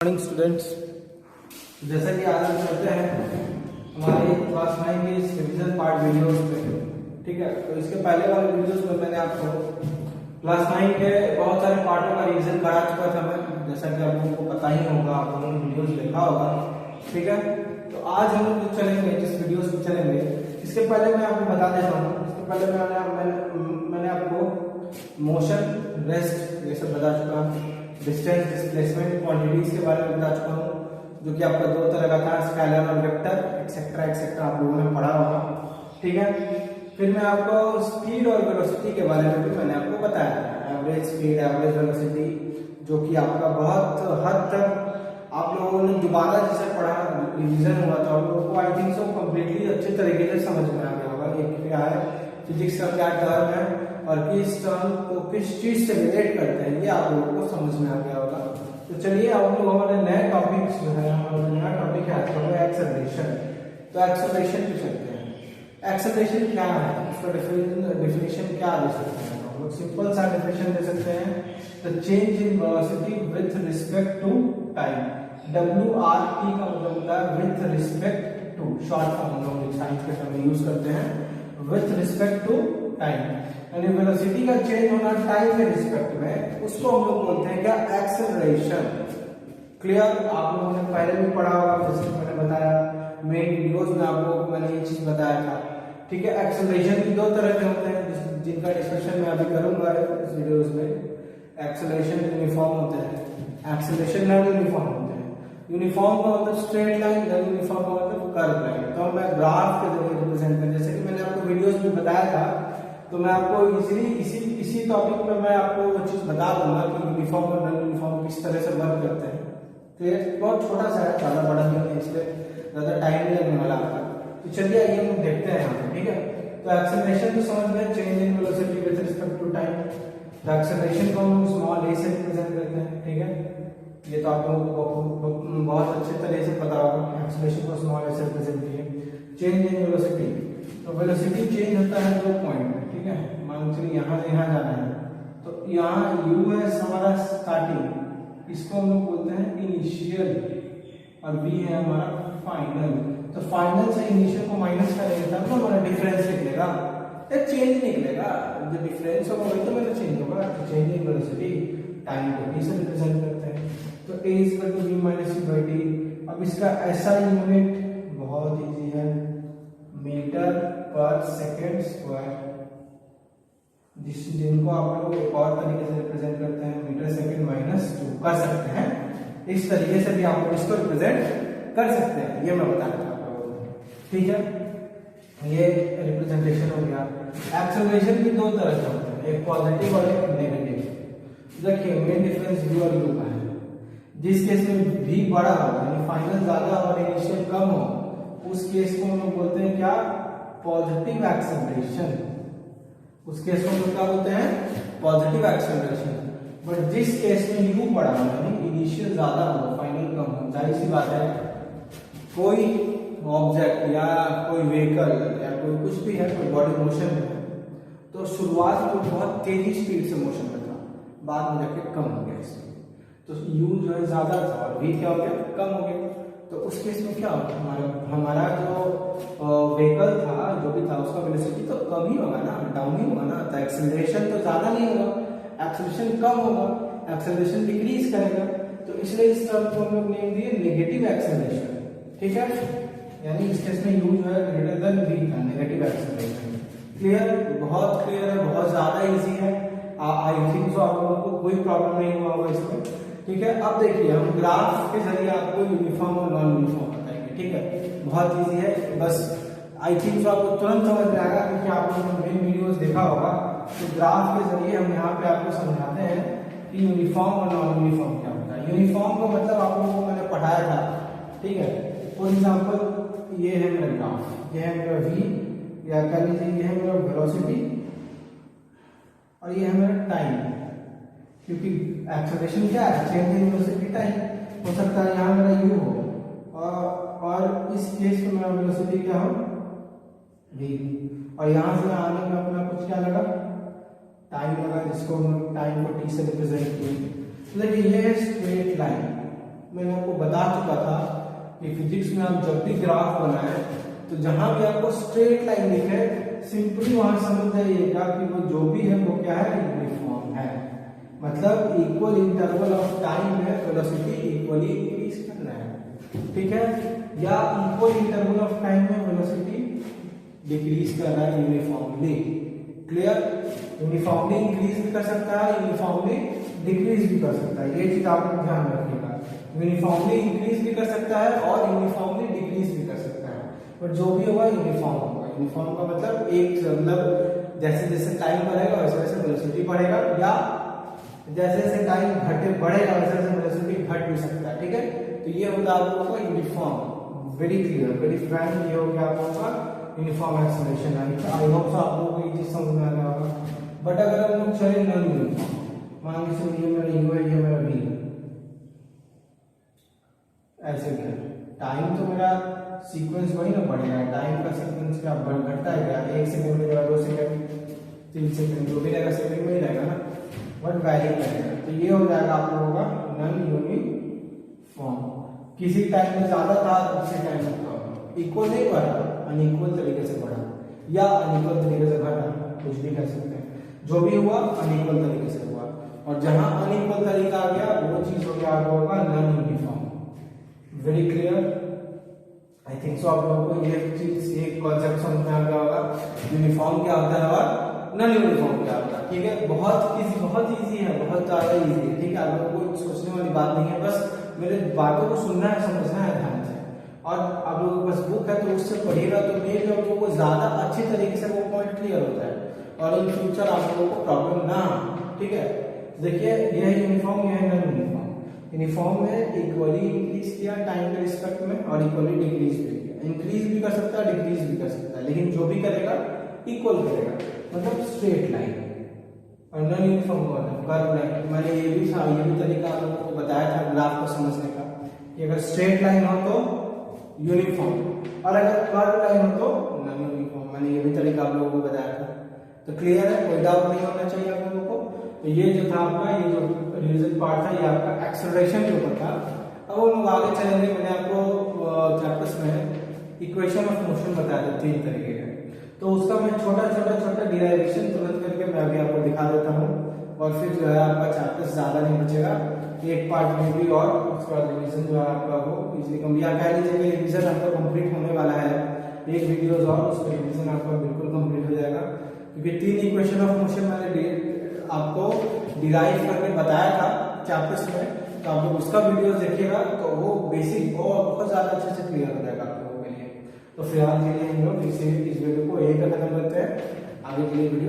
Morning students, जैसा कि आज हम करते हैं हमारे क्लास 9 के रिवीजन पार्ट वीडियोस पे। ठीक है, तो इसके पहले वाले वीडियोस में मैंने आपको क्लास 9 के बहुत सारे पार्टों का रिवीजन करा चुका था मैं, जैसा कि आप लोगों को पता ही होगा, आप लोगों ने वीडियोस देखा होगा। ठीक है, तो आज हम लोग चलेंगे जिस वीडियोस में चलेंगे, इसके पहले मैं आपको बता देता हूँ। इसके पहले मैंने आपको मोशन, रेस्ट ये सब बता चुका हूँ, डिस्टेंस, डिस्प्लेसमेंट, क्वांटिटीज के बारे में बता चुका हूँ, जो कि आपका दो तरह का था, स्केलर और वेक्टर, एक्सेट्रा एक्सेट्रा आप लोगों ने पढ़ा होगा। ठीक है, फिर मैं आपको स्पीड और वेलोसिटी के बारे में भी मैंने आपको बताया था, एवरेज स्पीड, एवरेज वेलोसिटी, जो कि आपका बहुत हद तक आप लोगों ने दोबारा जिसे पढ़ा, रिवीजन हुआ था, आप लोगों को आई थिंक सो कम्प्लीटली अच्छे तरीके से समझ में आ गया होगा ये क्या है, फिजिक्स का क्या टर्म है और किस टर्म को किस चीज से रिलेट करते हैं, ये आप लोगों को समझ में आ गया होगा। तो चलिए अब लोग हमारे नए टॉपिक जो है, हमारा नया टॉपिक है आज का एक्सेलरेशन। तो एक्सेलरेशन पे चलते हैं। एक्सेलरेशन क्या है, उसका डेफिनेशन क्या दे सकते हैं हम लोग? सिंपल सा डेफिनेशन दे सकते हैं, the change in velocity with respect to time. WRT का मतलब होता है with respect to, short form हम लोग साइंस के टर्म यूज करते हैं, विथ रिस्पेक्ट टू टाइम। यानी वेलोसिटी का चेंज होना टाइम के रिस्पेक्ट में, उसको हम लोग बोलते हैं क्या? एक्सेलरेशन। क्लियर? आप लोगों ने पहले भी पढ़ा होगा, जैसे मैंने बताया मेन वीडियोस में आप लोगों को मैंने ये चीज बताया था। ठीक है, एक्सेलरेशन भी दो तरह के होते हैं, जिनका डिस्कशन मैं अभी करूंगा इस वीडियोस में। एक्सेलरेशन यूनिफॉर्म होते हैं, एक्सेलरेशन नॉन यूनिफॉर्म होते हैं। यूनिफॉर्म का मतलब स्ट्रेट लाइन, नॉन यूनिफॉर्म का मतलब कर्व लाइन। तो मैं ग्राफ के जरिए रिप्रेजेंट कर, जैसे कि मैंने आपको वीडियोस में बताया था, तो मैं आपको इसी टॉपिक पे मैं आपको वो चीज बता दूंगा कि यूनिफॉर्म और नॉन यूनिफॉर्म किस तरह से वर्क करते हैं। क्लियर? बहुत छोटा सा है, ज्यादा बड़ा नहीं है, इसलिए ज्यादा टाइम नहीं लगने वाला आपका। तो चलिए आइए हम देखते हैं यहाँ पे। ठीक है, तो एक्सेलरेशन तो समझ गए, change in velocity with respect to time. तो एक्सेलरेशन को हम स्मॉल a से रिप्रेजेंट करते हैं। ठीक है, ये तो आप लोगों को बहुत अच्छे तरह से पता होगा, एक्सेलरेशन को स्मॉल a से रिप्रेजेंट किए। चेंज इन वेलोसिटी, तो वेलोसिटी चेंज होता है दो पॉइंट में। ठीक है, मान चलिए यहाँ से यहाँ जाना है, तो यहाँ u है हमारा स्टार्टिंग, इसको हम लोग बोलते हैं इनिशियल, और v है हमारा फाइनल। तो फाइनल से इनिशियल को माइनस करेंगे तब तो हमारा डिफरेंस निकलेगा, चेंज निकलेगा। जो डिफरेंस होगा वही तो मेरा चेंज होगा। तो चेंज इन वेलोसिटी टाइम को v से रिप्रेजेंट करते हैं, तो a = v - c/t। अब इसका SI यूनिट बहुत इजी है, मीटर पर सेकेंड स्क्वायर, जिनको आप लोग एक और तरीके से रिप्रेजेंट करते हैं, मीटर सेकेंड -2 कर सकते हैं। इस तरीके से भी आप लोग इसको रिप्रेजेंट कर सकते हैं, ये मैं बताना चाहता हूँ। ठीक है, ये रिप्रेजेंटेशन हो गया। एक्सेलरेशन भी दो तरह से होते हैं, एक पॉजिटिव और एक नेगेटिव। देखिए मेन डिफरेंस v और u का है। जिस केस में v बड़ा हो, यानी फाइनल ज्यादा और इनिशियल कम हो, उस केस को हम लोग बोलते हैं क्या? Positive acceleration. उस केस को हम लोग क्या बोलते हैं? Positive acceleration. बट जिस केस में u बड़ा हो, यानी इनिशियल ज्यादा हो, फाइनल कम हो, जाहिर सी बात है, कोई ऑब्जेक्ट या कोई व्हीकल या कोई कुछ भी है, कोई बॉडी मोशन है, तो शुरुआत में बहुत तेजी स्पीड से मोशन में था, बाद में जाके कम हो गया इसमें। तो u जो है ज्यादा था और v क्या हो गया? कम हो गया। तो उस केस में क्या होगा? हमारा जो व्हीकल था, जो भी था, उसका वेलोसिटी तो कम ही होगा ना, डाउन ही होगा ना। तो एक्सेलरेशन तो ज्यादा नहीं होगा, एक्सेलरेशन कम होगा, एक्सेलरेशन डिक्रीज करेगा। तो इसलिए इस टर्म को हम लोग नेम दिए नेगेटिव एक्सेलरेशन। ठीक है, यानी इस केस में u जो है ग्रेटर देन v का, नेगेटिव एक्सेलरेशन। क्लियर? बहुत क्लियर है, बहुत ज्यादा इजी है। आई थिंक सो आप लोगों को कोई प्रॉब्लम नहीं हुआ होगा इसमें। ठीक है, अब देखिए हम ग्राफ के जरिए आपको यूनिफॉर्म और नॉन यूनिफॉर्म बताएंगे। ठीक है, बहुत इजी है, बस आई थिंक सो आपको तुरंत समझ में आएगा, क्योंकि आप लोगों ने मेन वीडियोस देखा होगा। तो ग्राफ के जरिए हम यहाँ पे आपको समझाते हैं कि यूनिफॉर्म और नॉन यूनिफॉर्म क्या होता है। यूनिफॉर्म का मतलब आप लोगों को मैंने पढ़ाया था। ठीक है, फॉर एग्जाम्पल ये है मेरा ग्राफ, ये है मेरा v, या कह लीजिए ये है मेरा वेलोसिटी, और ये है मेरा टाइम। क्योंकि एक्सेलरेशन क्या है? Change in velocity time. हो सकता है यहाँ मेरा u हो, और इस केस में मेरा वेलोसिटी क्या हो? v, और यहाँ से आने में अपना कुछ क्या लगा? टाइम लगा, जिसको हम टाइम को t से रिप्रेजेंट किए। देखिए ये है स्ट्रेट लाइन, मैंने आपको बता चुका था कि फिजिक्स में आप जब भी ग्राफ बनाए तो जहां भी आपको स्ट्रेट लाइन दिखे सिंपली वहां समझ जाइएगा कि वो जो भी है वो क्या है, यूनिफॉर्म है। मतलब इक्वल इंटरवल ऑफ टाइम में वेलोसिटी इक्वली इंक्रीज करना है, ठीक है, या इक्वल इंटरवल ऑफ टाइम में वेलोसिटी डिक्रीज कर रहा है यूनिफॉर्मली। क्लियर? यूनिफॉर्मली इंक्रीज भी कर सकता है, यूनिफॉर्मली डिक्रीज भी कर सकता है, ये चीज आप ध्यान रखिएगा। यूनिफॉर्मली इंक्रीज भी कर सकता है और यूनिफॉर्मली डिक्रीज भी कर सकता है, पर जो भी होगा यूनिफॉर्म होगा। यूनिफॉर्म का मतलब एक मतलब जैसे जैसे टाइम बढ़ेगा वैसे वैसे वेलोसिटी बढ़ेगा, या जैसे जैसे टाइम बढ़ेगा वैसे वैसे वेलोसिटी घट भी सकता है, ठीक है। तो ये होता है आप लोगों का uniform. Very clear, very Frank, ये हो गया आप लोगों का uniform acceleration. I hope so आप लोगों को ये चीज समझ में आ गया होगा। बट अगर हम लोग चले नॉन यूनिफॉर्म, मान के चलिए ये मेरा यू है, ये मेरा वी है, ऐसे क्या टाइम तो मेरा सीक्वेंस वही ना बढ़ेगा, टाइम का सीक्वेंस क्या घटता है क्या, 1 सेकंड में रहेगा, 2 सेकंड, 3 सेकंड, जो भी रहेगा सेकंड में ही रहेगा ना, बट वैरी करेगा। तो ये हो जाएगा आप लोगों का नॉन यूनिफॉर्म। किसी टाइम में ज्यादा था, दूसरे टाइम में कम, इक्वल नहीं बढ़ा, अनइक्वल तरीके से बढ़ा, या अनइक्वल तरीके से घटा, कुछ भी कर सकते हैं। जो भी हुआ अनइक्वल तरीके से हुआ, और जहां अनइक्वल तरीका आ गया वो चीज हो गया आप लोगों का non uniform. Very clear? I think so आप लोगों को ये चीज, एक कॉन्सेप्ट समझ में आ गया होगा, यूनिफॉर्म क्या होता है और नॉन यूनिफॉर्म क्या होता है, ठीक है। बहुत इजी है, बहुत ज्यादा इजी है, ठीक है। आप लोगों को सोचने वाली बात नहीं है, बस मेरे बातों को सुनना है, समझना है ध्यान से। और आप लोगों के पास बुक है तो उससे पढ़िएगा तो मेरे लोगों को ज्यादा अच्छी तरीके से वो पॉइंट क्लियर होता है, और इन फ्यूचर आप लोगों को प्रॉब्लम ना, ठीक है। देखिए ये है यूनिफॉर्म, ये है नॉन यूनिफॉर्म। यूनिफॉर्म में इक्वली इंक्रीज किया टाइम के रिस्पेक्ट में, और इक्वली डिक्रीज भी किया। इंक्रीज भी कर सकता है, डिक्रीज भी कर सकता है, लेकिन जो भी करेगा इक्वल करेगा, मतलब स्ट्रेट लाइन। और नॉन यूनिफॉर्म का मतलब कर्व लाइन। मैंने ये भी तरीका आप लोगों को बताया था ग्राफ को समझने का, कि अगर स्ट्रेट लाइन हो तो यूनिफॉर्म, और अगर कर्व लाइन हो तो नॉन यूनिफॉर्म। मैंने ये भी तरीका आप लोगों को बताया था। तो क्लियर है, कोई डाउट नहीं होना चाहिए आप लोगों को। तो ये जो था आपका, ये जो रिवीजन पार्ट था, ये आपका एक्सेलरेशन के ऊपर था। अब हम लोग आगे चलेंगे। मैंने आपको चैप्टर्स में इक्वेशन ऑफ मोशन बताया था 3 तरीके के, तो उसका मैं छोटा डिराइवेशन तुरंत करके मैं अभी आपको दिखा देता हूँ, और फिर जो है आपका चैप्टर ज्यादा नहीं बचेगा, एक पार्ट में भी, और उसके बाद रिवीजन जो है आपका वो इजीली कह लीजिए कि रिवीजन आपका कंप्लीट होने वाला है। एक वीडियोस और उसका रिवीजन आपका बिल्कुल कंप्लीट हो जाएगा, क्योंकि 3 इक्वेशन ऑफ मोशन मैंने आपको डिराइव करके बताया था चैप्टर्स में, तो आप लोग उसका वीडियो देखिएगा तो वो बेसिक और बहुत ज्यादा अच्छे से क्लियर हो जाएगा आप लोगों के लिए। तो फिलहाल के लिए हम लोग इस वीडियो को यही पे खत्म करते हैं, आगे के लिए वीडियो